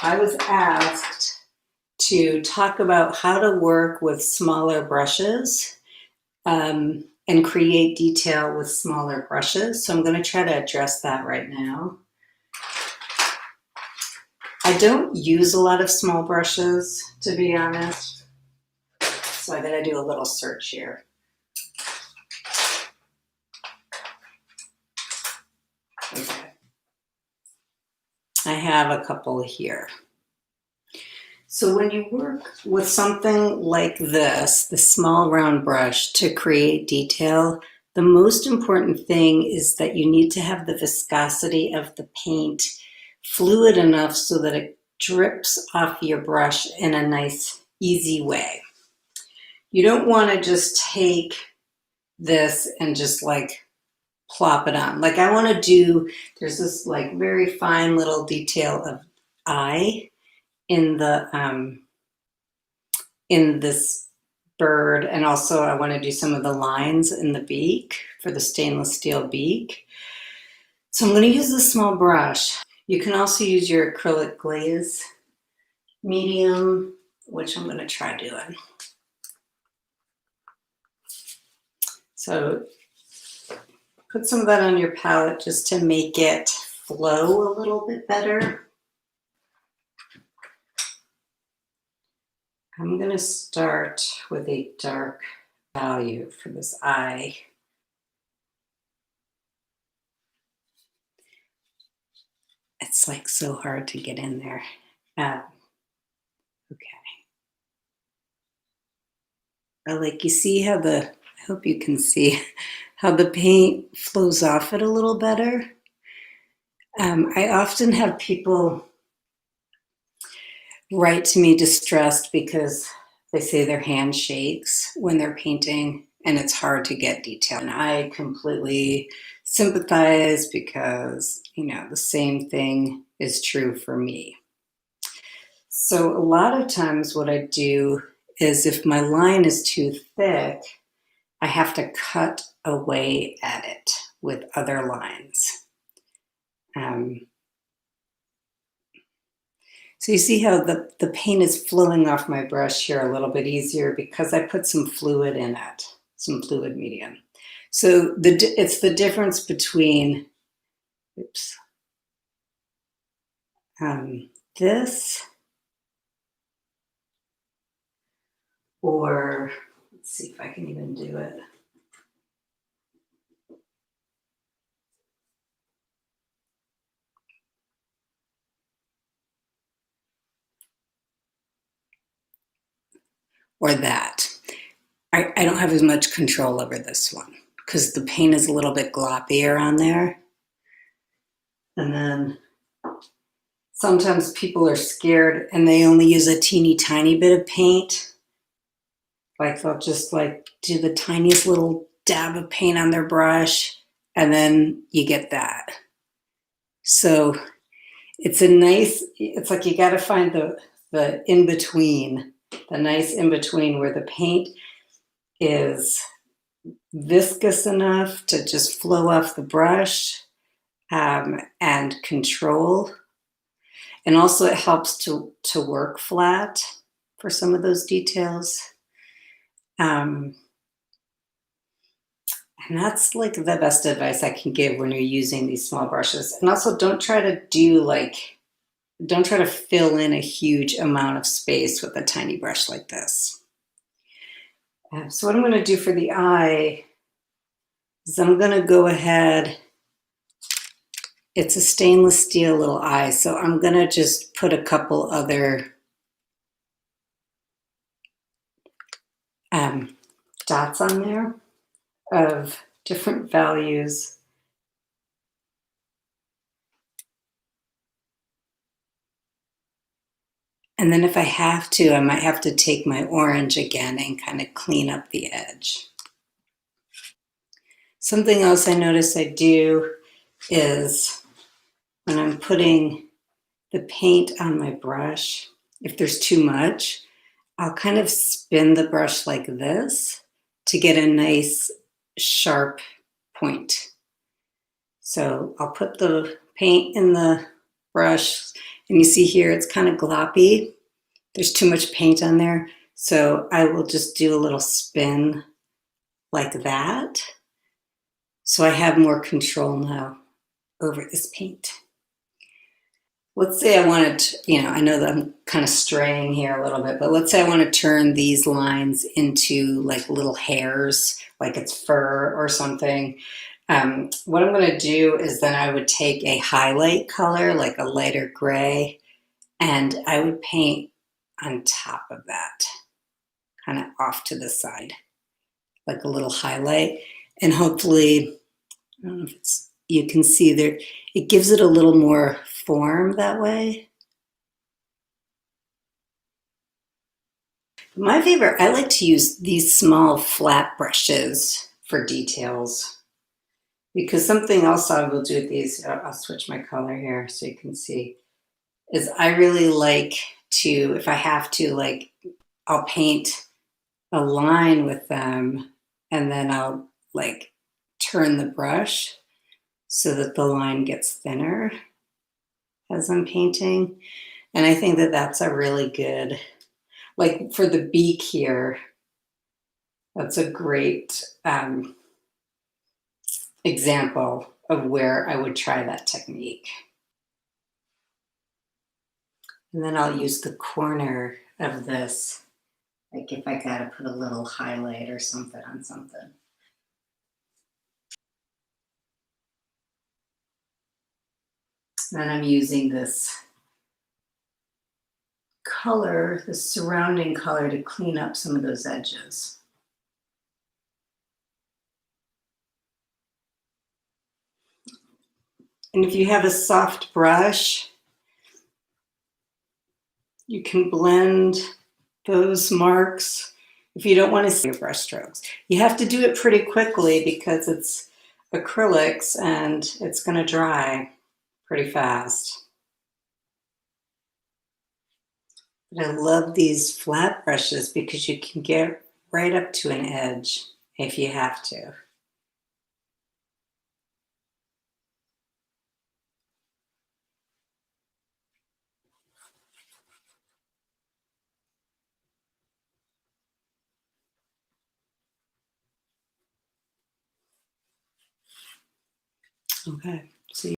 I was asked to talk about how to work with smaller brushes and create detail with smaller brushes. So I'm going to try to address that right now. I don't use a lot of small brushes, to be honest. So I got to do a little search here. Okay. I have a couple here. So when you work with something like this, the small round brush, to create detail, the most important thing is that you need to have the viscosity of the paint fluid enough so that it drips off your brush in a nice, easy way. You don't want to just take this and just like plop it on. Like I want to do, there's this like very fine little detail of eye in this bird, and also I want to do some of the lines in the beak for the stainless steel beak. So I'm going to use this small brush. You can also use your acrylic glaze medium, which I'm going to try doing. So put some of that on your palette just to make it flow a little bit better. I'm going to start with a dark value for this eye. It's like so hard to get in there. Okay. Like you see how I hope you can see how the paint flows off it a little better. I often have people write to me distressed because they say their hand shakes when they're painting and it's hard to get detail. And I completely sympathize because, the same thing is true for me. So a lot of times what I do is if my line is too thick, I have to cut away at it with other lines. So you see how the paint is flowing off my brush here a little bit easier because I put some fluid in it, some fluid medium. So it's the difference between, this or, let's see if I can even do it. Or that. I don't have as much control over this one because the paint is a little bit gloppier on there. And then sometimes people are scared and they only use a teeny tiny bit of paint. Like they'll just like do the tiniest little dab of paint on their brush and then you get that. So it's like you got to find the in-between, the nice in-between where the paint is viscous enough to just flow off the brush and control. And also it helps to work flat for some of those details. And that's like the best advice I can give when you're using these small brushes. And also don't try to fill in a huge amount of space with a tiny brush like this. So what I'm going to do for the eye is I'm going to go ahead. It's a stainless steel little eye, so I'm going to just put a couple other dots on there of different values. And then if I have to, I might have to take my orange again and kind of clean up the edge. Something else I notice I do is when I'm putting the paint on my brush, if there's too much, I'll kind of spin the brush like this to get a nice sharp point. So I'll put the paint in the brush And you see here, it's kind of gloppy. There's too much paint on there. So I will just do a little spin like that. So I have more control now over this paint. Let's say I wanted to, I know that I'm kind of straying here a little bit, but let's say I want to turn these lines into like little hairs, like it's fur or something. What I'm going to do is then I would take a highlight color, like a lighter gray, and I would paint on top of that, kind of off to the side, like a little highlight. And hopefully, I don't know if you can see there, it gives it a little more form that way. My favorite, I like to use these small flat brushes for details, because something else I will do with these, I'll switch my color here so you can see, is I really like to, if I have to, like, I'll paint a line with them and then I'll like turn the brush so that the line gets thinner as I'm painting. And I think that that's a really good, like for the beak here, that's a great example of where I would try that technique. And then I'll use the corner of this, like if I gotta put a little highlight or something on something. Then I'm using this color, the surrounding color, to clean up some of those edges. And if you have a soft brush, you can blend those marks. If you don't want to see your brush strokes, you have to do it pretty quickly because it's acrylics and it's going to dry pretty fast. But I love these flat brushes because you can get right up to an edge if you have to. Okay.